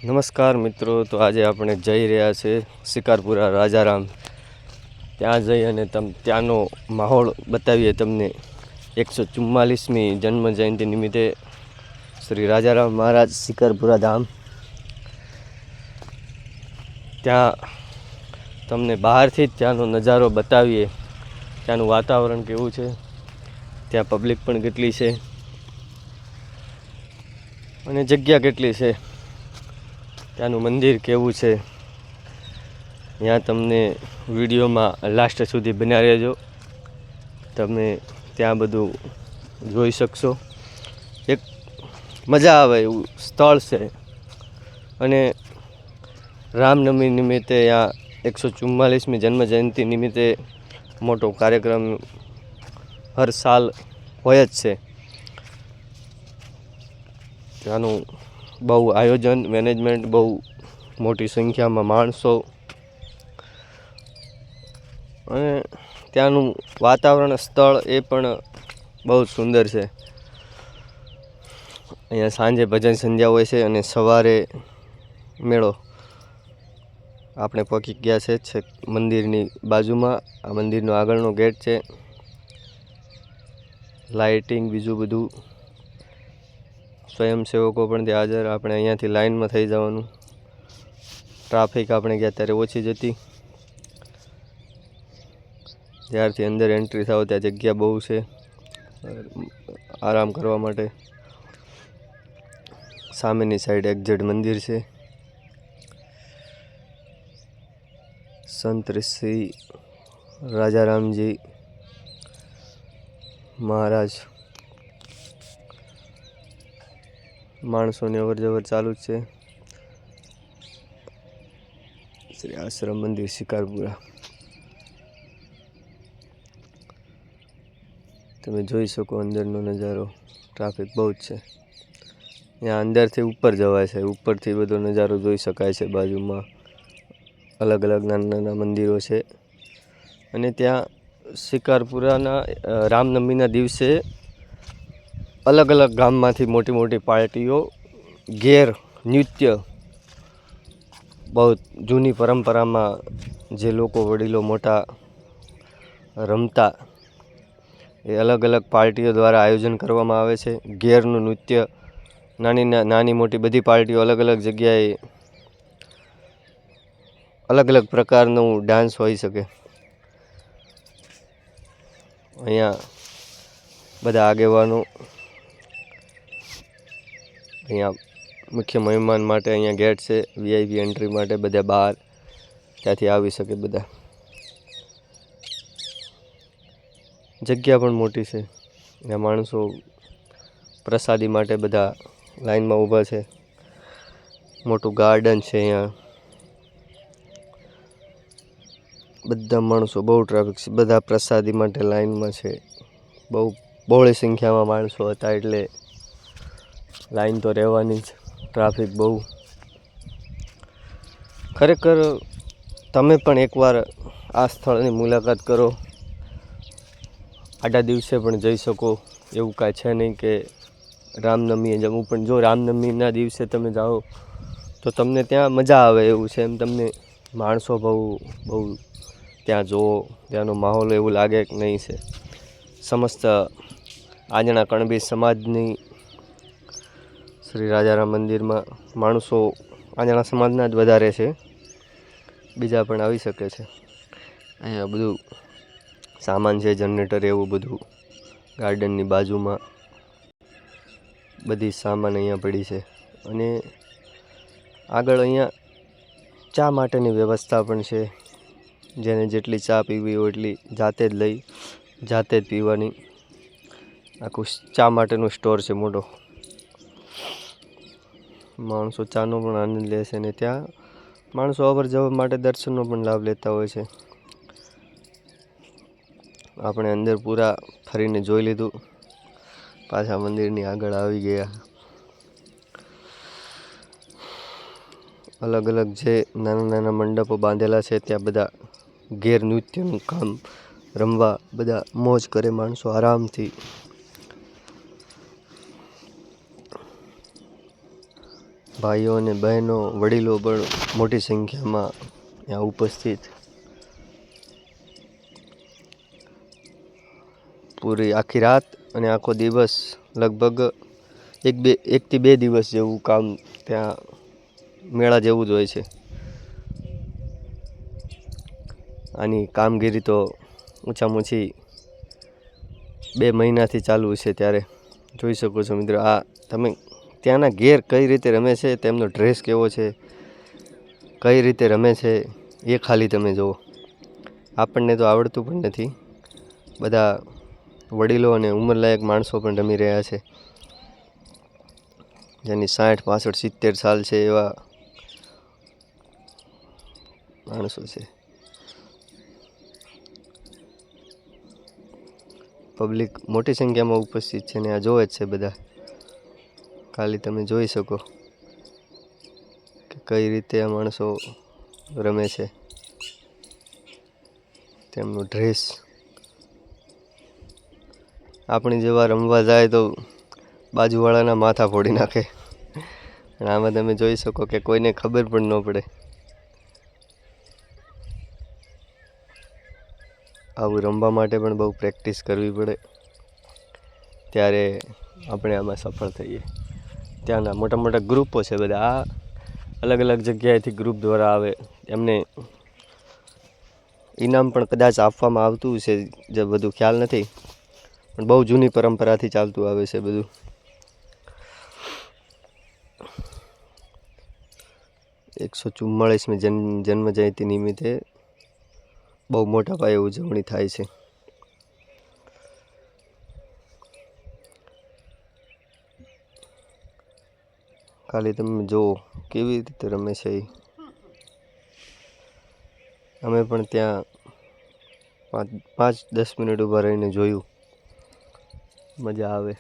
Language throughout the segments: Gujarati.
નમસ્કાર મિત્રો, તો આજે આપણે જઈ રહ્યા છે શિકારપુરા રાજારામ. ત્યાં જઈ અને ત્યાંનો માહોલ બતાવીએ તમને. 144મી જન્મ જયંતિ નિમિત્તે શ્રી રાજારામ મહારાજ શિકારપુરા ધામ. ત્યાં તમને બહારથી જ ત્યાંનો નજારો બતાવીએ. ત્યાંનું વાતાવરણ કેવું છે, ત્યાં પબ્લિક પણ કેટલી છે અને જગ્યા કેટલી છે, ત્યાંનું મંદિર કેવું છે, ત્યાં તમને વિડીયોમાં લાસ્ટ સુધી બન્યા રહેજો. તમે ત્યાં બધું જોઈ શકશો. એક મજા આવે એવું સ્થળ છે. અને રામનવમી નિમિત્તે ત્યાં 144મી જન્મજયંતિ નિમિત્તે મોટો કાર્યક્રમ હર સાલ હોય જ છે. ત્યાંનું બહુ આયોજન મેનેજમેન્ટ, બહુ મોટી સંખ્યામાં માણસો અને ત્યાંનું વાતાવરણ સ્થળ એ પણ બહુ સુંદર છે. અહીંયા સાંજે ભજન સંધ્યા હોય છે અને સવારે મેળો. આપણે પહોંચી ગયા છે મંદિરની બાજુમાં. આ મંદિરનો આગળનો ગેટ છે. લાઇટિંગ બીજું બધું, સ્વયંસેવકો પણ ત્યાં હાજર. આપણે અહીંયાથી લાઇનમાં થઈ જવાનું. ટ્રાફિક આપણે ગયા ત્યારે ઓછી જ હતી. જ્યારથી અંદર એન્ટ્રી થાવ ત્યાં જગ્યા બહુ છે આરામ કરવા માટે. સામેની સાઈડ એક્ઝેટ મંદિર છે. સંત શ્રી રાજારામજી મહારાજ. માણસોની અવર જવર ચાલુ જ છે. શ્રી આશ્રમ મંદિર શિકારપુરા. તમે જોઈ શકો અંદરનો નજારો. ટ્રાફિક બહુ જ છે. ત્યાં અંદરથી ઉપર જવાય છે. ઉપરથી બધો નજારો જોઈ શકાય છે. બાજુમાં અલગ અલગ નાના નાના મંદિરો છે. અને ત્યાં શિકારપુરાના રામનવમીના દિવસે અલગ અલગ ગામમાંથી મોટી મોટી પાર્ટીઓ ઘેર નૃત્ય, બહુ જૂની પરંપરામાં જે લોકો વડીલો મોટા રમતા, એ અલગ અલગ પાર્ટીઓ દ્વારા આયોજન કરવામાં આવે છે. ઘેરનું નૃત્ય, નાની મોટી બધી પાર્ટીઓ અલગ અલગ જગ્યાએ અલગ અલગ પ્રકારનું ડાન્સ હોઈ શકે. અહીંયા બધા આગેવાનો, અહીંયા મુખ્ય મહેમાન માટે અહીંયા ગેટ છે. વીઆઈપી એન્ટ્રી માટે બધા બહાર ત્યાંથી આવી શકે. બધા જગ્યા પણ મોટી છે. ત્યાં માણસો પ્રસાદી માટે બધા લાઈનમાં ઊભા છે. મોટું ગાર્ડન છે. અહીંયા બધા માણસો, બહુ ટ્રાફિક છે. બધા પ્રસાદી માટે લાઈનમાં છે. બહુ બહોળી સંખ્યામાં માણસો હતા એટલે લાઈન તો રહેવાની જ. ટ્રાફિક બહુ. ખરેખર તમે પણ એકવાર આ સ્થળની મુલાકાત કરો. આડા દિવસે પણ જઈ શકો એવું કાંઈ છે નહીં કે રામનવમીએ જવું. પણ જો રામનવમીના દિવસે તમે જાઓ તો તમને ત્યાં મજા આવે એવું છે. એમ તમને માણસો બહુ ત્યાં જુઓ, ત્યાંનો માહોલ એવું લાગે કે નહીં છે. સમસ્ત આજના કણબી સમાજની શ્રી રાજારામ મંદિરમાં માણસો આજના સમાજના જ વધારે છે. બીજા પણ આવી શકે છે. અહીંયા બધું સામાન છે, જનરેટર એવું બધું. ગાર્ડનની બાજુમાં બધી સામાન અહીંયા પડી છે. અને આગળ અહીંયા ચા માટેની વ્યવસ્થા પણ છે. જેને જેટલી ચા પીવી હોય એટલી જાતે જ લઈ, જાતે જ પીવાની. આખું ચા માટેનું સ્ટોર છે મોટો. માણસો ચાનો પણ આનંદ લે છે. અને ત્યાં માણસો અવર જવર માટે દર્શનનો પણ લાભ લેતા હોય છે. આપણે અંદર પૂરા ફરીને જોઈ લીધું. પાછા મંદિરની આગળ આવી ગયા. અલગ અલગ જે નાના નાના મંડપો બાંધેલા છે, ત્યાં બધા ઘેર નૃત્યનું કામ રમવા બધા મોજ કરે માણસો આરામથી. ભાઈઓ અને બહેનો, વડીલો પણ મોટી સંખ્યામાં ત્યાં ઉપસ્થિત. પૂરી આખી રાત અને આખો દિવસ લગભગ 1 થી 2 દિવસ જેવું કામ ત્યાં મેળા જેવું જ હોય છે. આની કામગીરી તો ઓછામાં ઓછી 2 મહિનાથી ચાલુ છે. ત્યારે જોઈ શકો છો મિત્રો, આ તમે ત્યાંના ઘેર કઈ રીતે રમે છે, તેમનો ડ્રેસ કેવો છે, કઈ રીતે રમે છે એ ખાલી તમે જુઓ. આપણને તો આવડતું પણ નથી. બધા વડીલો અને ઉંમરલાયક માણસો પણ રમી રહ્યા છે, જેની 60, 65, 70 સાલ છે એવા માણસો છે. પબ્લિક મોટી સંખ્યામાં ઉપસ્થિત છે ને આ જોવે જ છે બધા. ખાલી તમે જોઈ શકો કે કઈ રીતે આ માણસો રમે છે. તેમનો ડ્રેસ આપણી જેવા રમવા જાય તો બાજુવાળાના માથા ફોડી નાખે. અને આમાં તમે જોઈ શકો કે કોઈને ખબર પણ ન પડે. આવું રમવા માટે પણ બહુ પ્રેક્ટિસ કરવી પડે, ત્યારે આપણે આમાં સફળ થઈએ. ત્યાંના મોટા મોટા ગ્રુપો છે બધા, આ અલગ અલગ જગ્યાએથી ગ્રુપ દ્વારા આવે. એમને ઇનામ પણ કદાચ આપવામાં આવતું છે, જે બધું ખ્યાલ નથી, પણ બહુ જૂની પરંપરાથી ચાલતું આવે છે બધું. 144મી જન્મ જયંતિ નિમિત્તે બહુ મોટા પાયે ઉજવણી થાય છે. ખાલી તમે જુઓ કેવી રીતે રમે છે. અમે પણ ત્યાં 5-10 મિનિટ ઊભા રહીને જોયું. મજા આવે.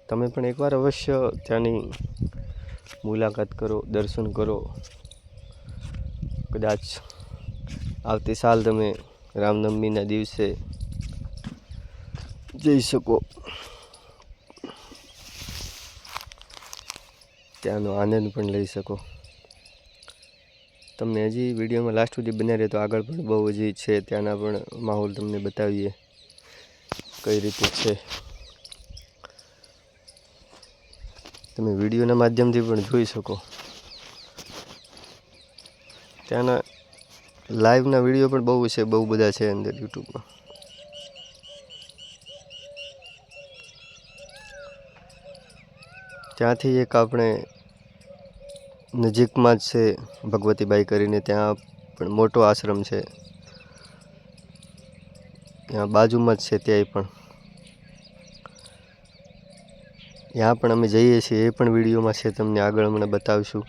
તમે પણ એકવાર અવશ્ય ત્યાંની મુલાકાત કરો, દર્શન કરો. કદાચ આવતી સાલ તમે રામનવમીના દિવસે જઈ શકો. ત્યાંનો આનંદ પણ લઈ શકો. તમને હજી વિડીયોમાં લાસ્ટ સુધી બન્યા રહે તો આગળ પણ બહુ હજી છે, ત્યાંના પણ માહોલ તમને બતાવીએ કઈ રીતે છે. તમે વિડીયોના માધ્યમથી પણ જોઈ શકો. ત્યાંના લાઈવના વિડીયો પણ બહુ છે, બહુ બધા છે અંદર યુટ્યુબમાં. ત્યાંથી એક આપણે નજીકમાં જ છે ભગવતીબાઈ કરીને, ત્યાં પણ મોટો આશ્રમ છે. ત્યાં બાજુમાં જ છે. ત્યાં પણ અમે જઈએ છીએ, એ પણ વિડીયોમાં છે, તમને આગળ હમણાં બતાવીશું.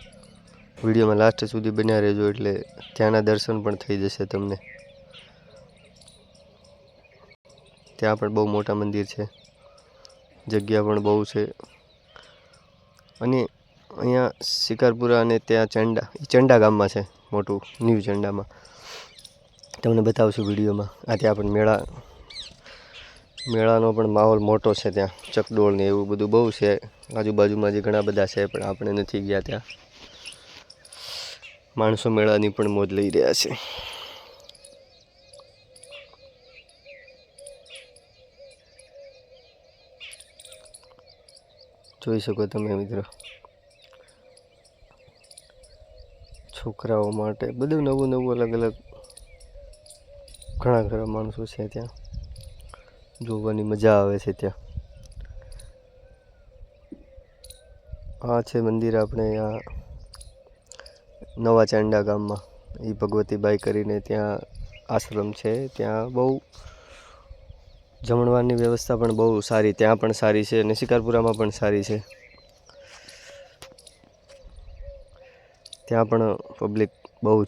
વિડીયોમાં લાસ્ટ સુધી બન્યા રહેજો, એટલે ત્યાંના દર્શન પણ થઈ જશે તમને. ત્યાં પણ બહુ મોટા મંદિર છે, જગ્યા પણ બહુ છે. અને અહીંયા શિકારપુરા અને ત્યાં ચંડા ગામમાં છે મોટું, ન્યૂ ચંડામાં. તમને બતાવશું વિડીયોમાં. આ ત્યાં પણ મેળાનો પણ માહોલ મોટો છે. ત્યાં ચકડોળ ને એવું બધું બહુ છે. આજુબાજુમાં જે ઘણા બધા છે, પણ આપણે નથી ગયા ત્યાં. માણસો મેળાની પણ મોજ લઈ રહ્યા છે. જોઈ શકો તમે મિત્રો. છોકરાઓ માટે બધું નવું અલગ અલગ ઘણા માણસો છે. ત્યાં જોવાની મજા આવે છે. ત્યાં આ છે મંદિર આપણે આ નવા ચાંડા ગામમાં, એ ભગવતીબાઈ કરીને ત્યાં આશ્રમ છે. ત્યાં બહુ જમણવારની વ્યવસ્થા પણ બહુ સારી, ત્યાં પણ સારી છે, અને શિકારપુરામાં પણ સારી છે. ત્યાં પણ પબ્લિક બહુ છે.